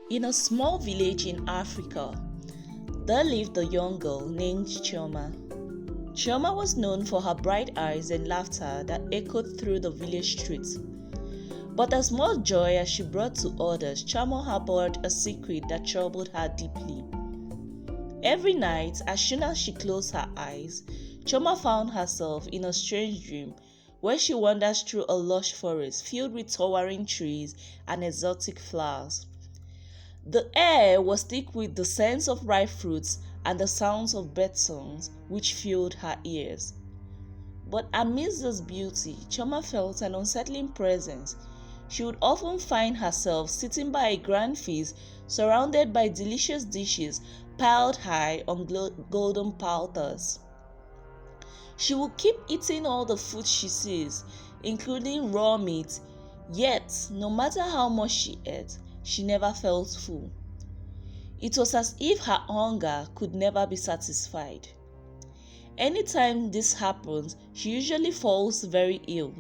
In a small village in Africa, there lived a young girl named Chioma. Chioma was known for her bright eyes and laughter that echoed through the village streets. But as much joy as she brought to others, Chioma harbored a secret that troubled her deeply. Every night, as soon as she closed her eyes, Chioma found herself in a strange dream where she wanders through a lush forest filled with towering trees and exotic flowers. The air was thick with the scents of ripe fruits and the sounds of bird songs which filled her ears. But amidst this beauty, Chioma felt an unsettling presence. She would often find herself sitting by a grand feast surrounded by delicious dishes piled high on golden platters. She would keep eating all the food she sees, including raw meat, yet no matter how much she ate, she never felt full. It was as if her hunger could never be satisfied. Anytime this happens, she usually falls very ill.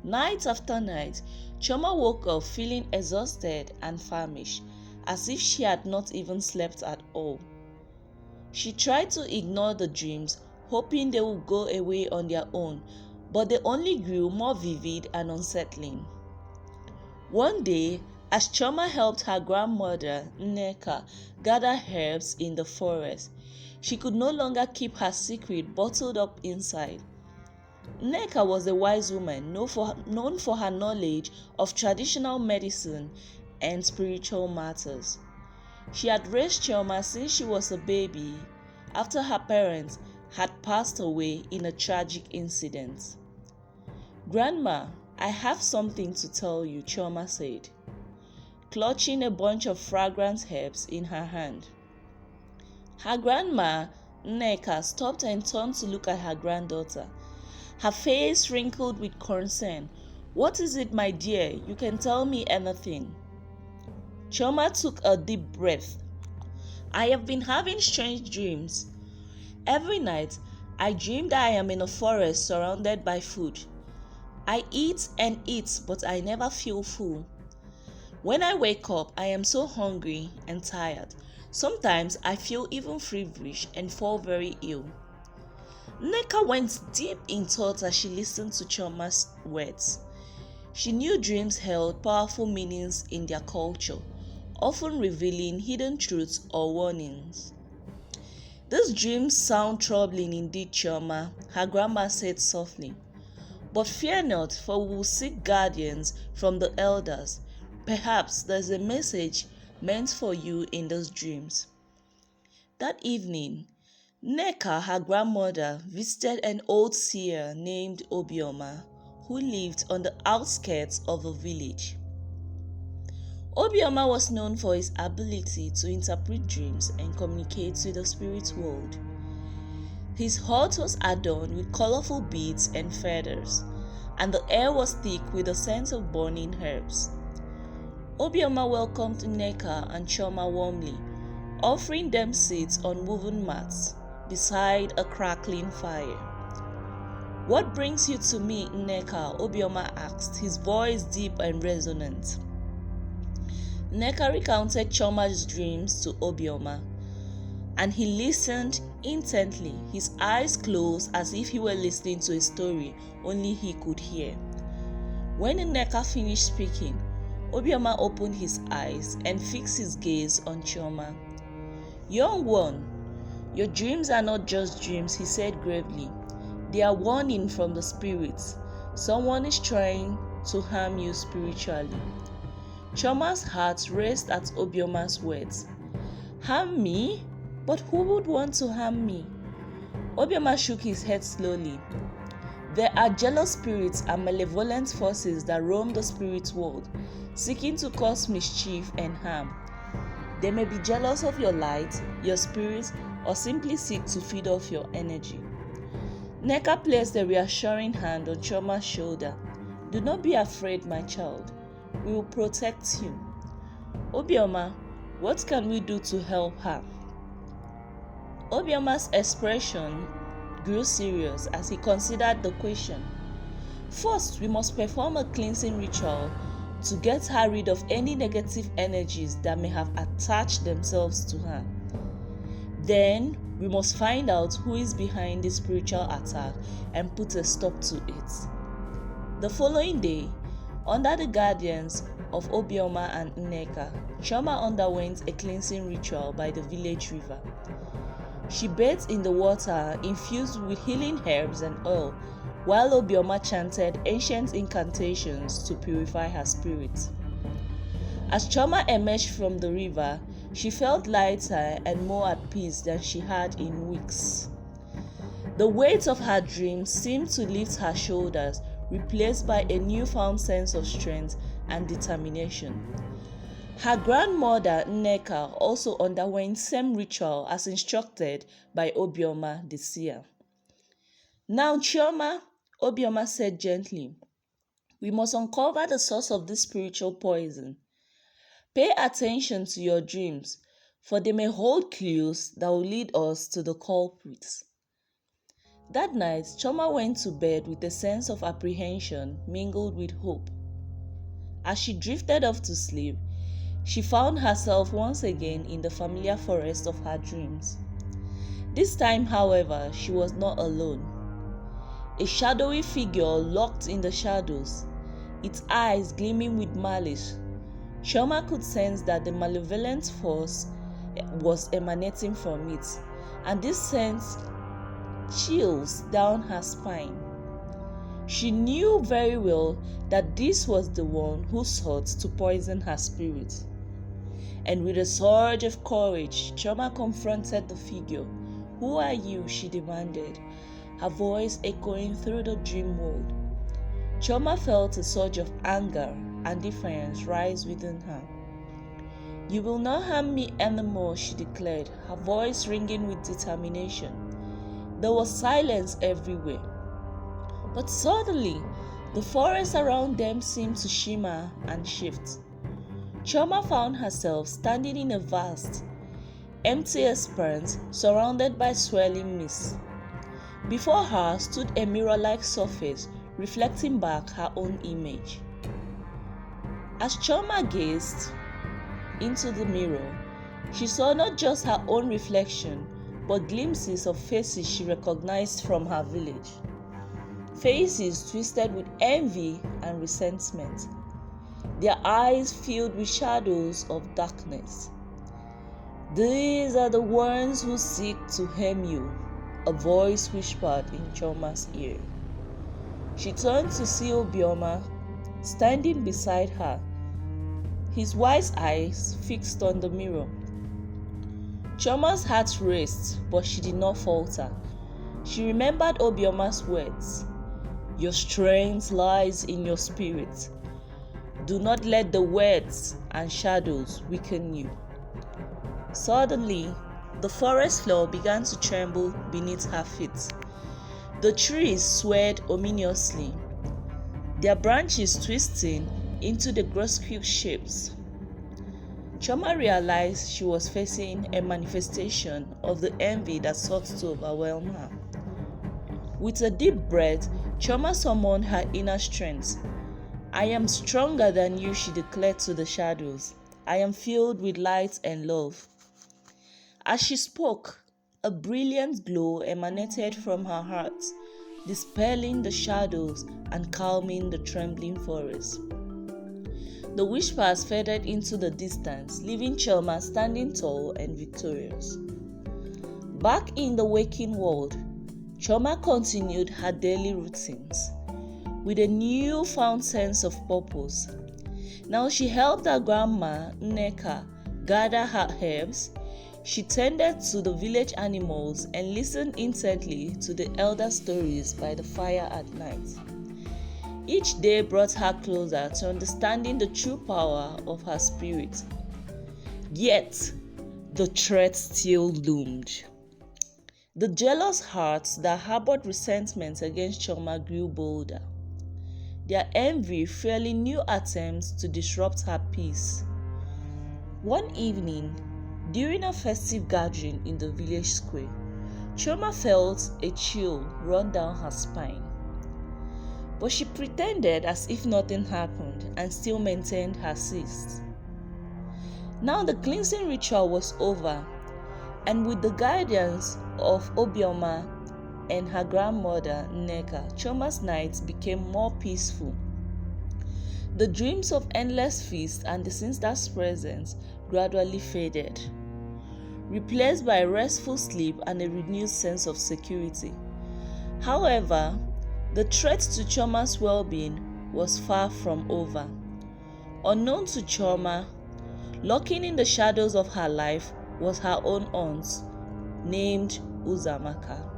Night after night, Chioma woke up feeling exhausted and famished, as if she had not even slept at all. She tried to ignore the dreams, hoping they would go away on their own, but they only grew more vivid and unsettling. One day, as Chioma helped her grandmother, Nneka, gather herbs in the forest, she could no longer keep her secret bottled up inside. Nneka was a wise woman known for her knowledge of traditional medicine and spiritual matters. She had raised Chioma since she was a baby, after her parents had passed away in a tragic incident. "Grandma, I have something to tell you," Chioma said, clutching a bunch of fragrant herbs in her hand. Her grandma, Nneka, stopped and turned to look at her granddaughter, her face wrinkled with concern. "What is it, my dear? You can tell me anything." Chioma took a deep breath. "I have been having strange dreams. Every night, I dream that I am in a forest surrounded by food. I eat and eat, but I never feel full. When I wake up, I am so hungry and tired. Sometimes I feel even feverish and fall very ill." Nneka went deep in thought as she listened to Chioma's words. She knew dreams held powerful meanings in their culture, often revealing hidden truths or warnings. "These dreams sound troubling indeed, Chioma," her grandma said softly. "But fear not, for we will seek guardians from the elders. Perhaps there is a message meant for you in those dreams." That evening, Nneka, her grandmother, visited an old seer named Obioma, who lived on the outskirts of the village. Obioma was known for his ability to interpret dreams and communicate with the spirit world. His hut was adorned with colorful beads and feathers, and the air was thick with the scent of burning herbs. Obioma welcomed Nneka and Chioma warmly, offering them seats on woven mats beside a crackling fire. "What brings you to me, Nneka?" Obioma asked, his voice deep and resonant. Nneka recounted Chioma's dreams to Obioma, and he listened intently, his eyes closed as if he were listening to a story only he could hear. When Nneka finished speaking, Obioma opened his eyes and fixed his gaze on Chioma. "Young one, your dreams are not just dreams," he said gravely. "They are warning from the spirits. Someone is trying to harm you spiritually." Chioma's heart raced at Obioma's words. "Harm me? But who would want to harm me?" Obioma shook his head slowly. "There are jealous spirits and malevolent forces that roam the spirit world, seeking to cause mischief and harm. They may be jealous of your light, your spirit, or simply seek to feed off your energy." Nneka placed a reassuring hand on Chioma's shoulder. "Do not be afraid, my child. We will protect you." "Obioma, what can we do to help her?" Obioma's expression grew serious as he considered the question. "First, we must perform a cleansing ritual to get her rid of any negative energies that may have attached themselves to her. Then we must find out who is behind the spiritual attack and put a stop to it. The following day, under the guardians of Obioma and Nneka, Chioma underwent a cleansing ritual by the village river. She bathed in the water infused with healing herbs and oil, while Obioma chanted ancient incantations to purify her spirit. As Chioma emerged from the river, she felt lighter and more at peace than she had in weeks. The weight of her dreams seemed to lift her shoulders, replaced by a newfound sense of strength and determination. Her grandmother Nneka also underwent same ritual as instructed by Obioma the seer. "Now, Chioma," Obioma said gently, "we must uncover the source of this spiritual poison. Pay attention to your dreams, for they may hold clues that will lead us to the culprits." That night, Chioma went to bed with a sense of apprehension mingled with hope. As she drifted off to sleep, she found herself once again in the familiar forest of her dreams. This time, however, she was not alone. A shadowy figure lurked in the shadows, its eyes gleaming with malice. Chioma could sense that the malevolent force was emanating from it, and this sent chills down her spine. She knew very well that this was the one who sought to poison her spirit. And with a surge of courage, Chioma confronted the figure. "Who are you?" she demanded, her voice echoing through the dream world. Chioma felt a surge of anger and defiance rise within her. "You will not harm me anymore," she declared, her voice ringing with determination. There was silence everywhere. But suddenly, the forest around them seemed to shimmer and shift. Chioma found herself standing in a vast, empty expanse surrounded by swirling mist. Before her stood a mirror-like surface reflecting back her own image. As Chioma gazed into the mirror, she saw not just her own reflection, but glimpses of faces she recognized from her village. Faces twisted with envy and resentment, their eyes filled with shadows of darkness. "These are the ones who seek to harm you," a voice whispered in Chioma's ear. She turned to see Obioma standing beside her, his wise eyes fixed on the mirror. Chioma's heart raced, but she did not falter. She remembered Obioma's words. "Your strength lies in your spirit. Do not let the words and shadows weaken you." Suddenly, the forest floor began to tremble beneath her feet. The trees swayed ominously, their branches twisting into the grotesque shapes. Chioma realized she was facing a manifestation of the envy that sought to overwhelm her. With a deep breath, Chioma summoned her inner strength. "I am stronger than you," she declared to the shadows. "I am filled with light and love." As she spoke, a brilliant glow emanated from her heart, dispelling the shadows and calming the trembling forest. The whispers faded into the distance, leaving Chioma standing tall and victorious. Back in the waking world, Chioma continued her daily routines with a newfound sense of purpose. Now she helped her grandma, Nneka, gather her herbs. She tended to the village animals and listened intently to the elder stories by the fire at night. Each day brought her closer to understanding the true power of her spirit. Yet, the threat still loomed. The jealous hearts that harbored resentment against Chioma grew bolder, their envy fueling new attempts to disrupt her peace. One evening, during a festive gathering in the village square, Chioma felt a chill run down her spine. but she pretended as if nothing happened and still maintained her cyst. Now the cleansing ritual was over, and with the guidance of Obioma and her grandmother Nneka, Chioma's nights became more peaceful. The dreams of endless feasts and the sister's presence gradually faded, replaced by restful sleep and a renewed sense of security. However, the threat to Chioma's well-being was far from over. Unknown to Chioma, lurking in the shadows of her life was her own aunt, named Uzamaka.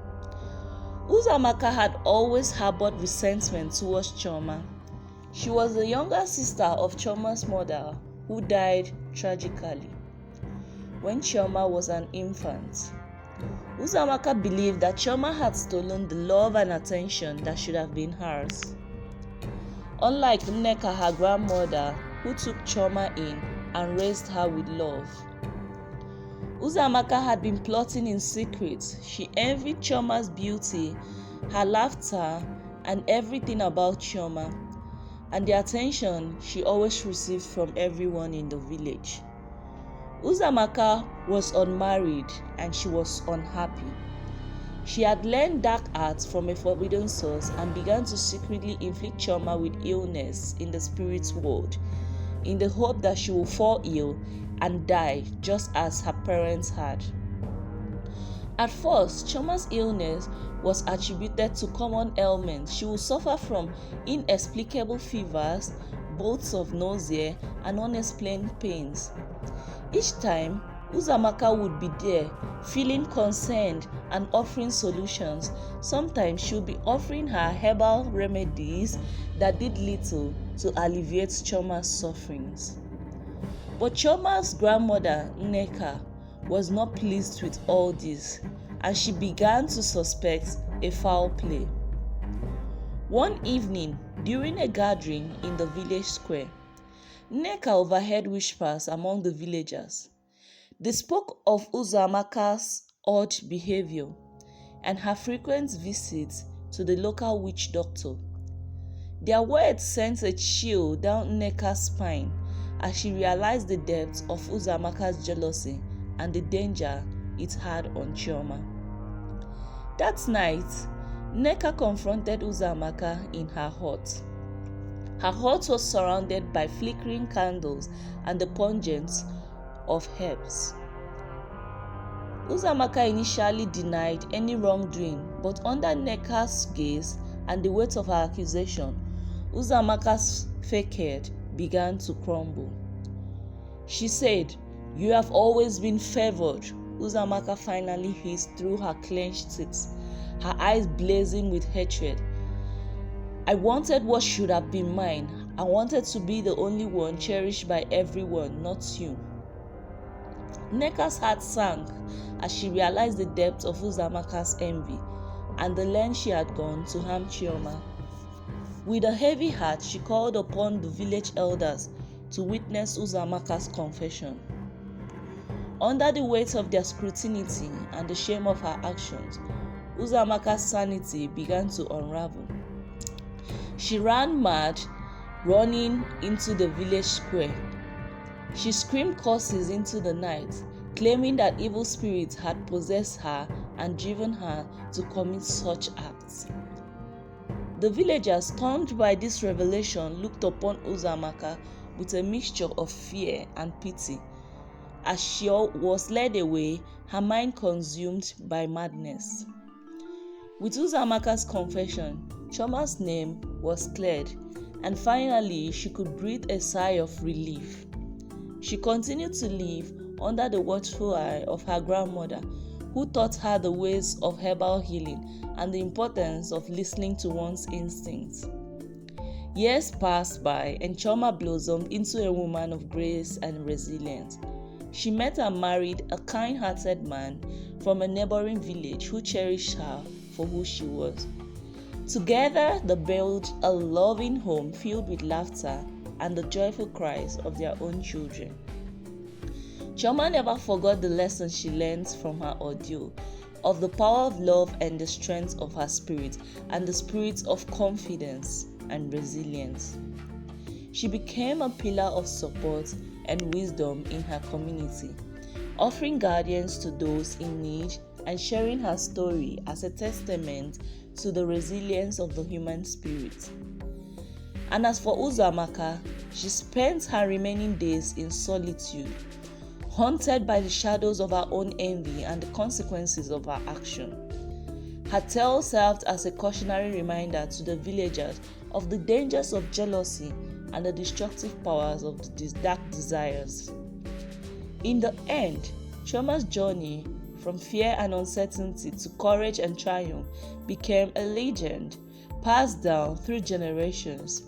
Uzamaka had always harbored resentment towards Chioma. She was the younger sister of Chioma's mother, who died tragically when Chioma was an infant. Uzamaka believed that Chioma had stolen the love and attention that should have been hers. Unlike Nneka, her grandmother, who took Chioma in and raised her with love, Uzamaka had been plotting in secret. She envied Chioma's beauty, her laughter, and everything about Chioma, and the attention she always received from everyone in the village. Uzamaka was unmarried and she was unhappy. She had learned dark arts from a forbidden source and began to secretly inflict Chioma with illness in the spirit world, in the hope that she will fall ill and die just as her parents had. At first, Chioma's illness was attributed to common ailments. She would suffer from inexplicable fevers, bouts of nausea, and unexplained pains. Each time, Uzamaka would be there, feeling concerned and offering solutions. Sometimes she would be offering her herbal remedies that did little to alleviate Chioma's sufferings. But Chioma's grandmother, Nneka, was not pleased with all this, and she began to suspect a foul play. One evening, during a gathering in the village square, Nneka overheard whispers among the villagers. They spoke of Uzamaka's odd behavior and her frequent visits to the local witch doctor. Their words sent a chill down Nneka's spine as she realized the depth of Uzamaka's jealousy and the danger it had on Chioma. That night, Nneka confronted Uzamaka in her hut. Her hut was surrounded by flickering candles and the pungence of herbs. Uzamaka initially denied any wrongdoing, but under Nneka's gaze and the weight of her accusation, Uzamaka's facade began to crumble. She said, "You have always been favored," Uzamaka finally hissed through her clenched teeth, her eyes blazing with hatred. "I wanted what should have been mine. I wanted to be the only one cherished by everyone, not you." Nneka's heart sank as she realized the depth of Uzamaka's envy and the length she had gone to harm Chioma. With a heavy heart, she called upon the village elders to witness Uzamaka's confession. Under the weight of their scrutiny and the shame of her actions, Uzamaka's sanity began to unravel. She ran mad, running into the village square. She screamed curses into the night, claiming that evil spirits had possessed her and driven her to commit such acts. The villagers, stunned by this revelation, looked upon Uzamaka with a mixture of fear and pity. As she was led away, her mind consumed by madness. With Uzamaka's confession, Chioma's name was cleared, and finally she could breathe a sigh of relief. She continued to live under the watchful eye of her grandmother, who taught her the ways of herbal healing and the importance of listening to one's instincts. Years passed by, and Chioma blossomed into a woman of grace and resilience. She met and married a kind-hearted man from a neighboring village who cherished her for who she was. Together, they built a loving home filled with laughter and the joyful cries of their own children. Chioma never forgot the lessons she learned from her ordeal, of the power of love and the strength of her spirit, and the spirit of confidence. and resilience. She became a pillar of support and wisdom in her community, offering guidance to those in need and sharing her story as a testament to the resilience of the human spirit. And as for Uzamaka, she spent her remaining days in solitude, haunted by the shadows of her own envy and the consequences of her action. Her tale served as a cautionary reminder to the villagers of the dangers of jealousy and the destructive powers of these dark desires. In the end, Chioma's journey from fear and uncertainty to courage and triumph became a legend passed down through generations,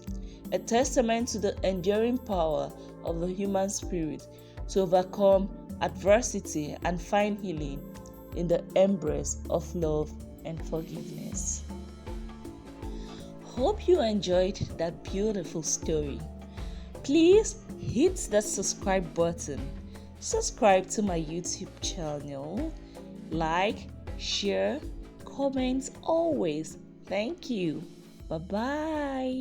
a testament to the enduring power of the human spirit to overcome adversity and find healing in the embrace of love and forgiveness. Hope you enjoyed that beautiful story. Please hit that subscribe button. Subscribe to my YouTube channel. Like, share, comment always. Thank you. Bye-bye.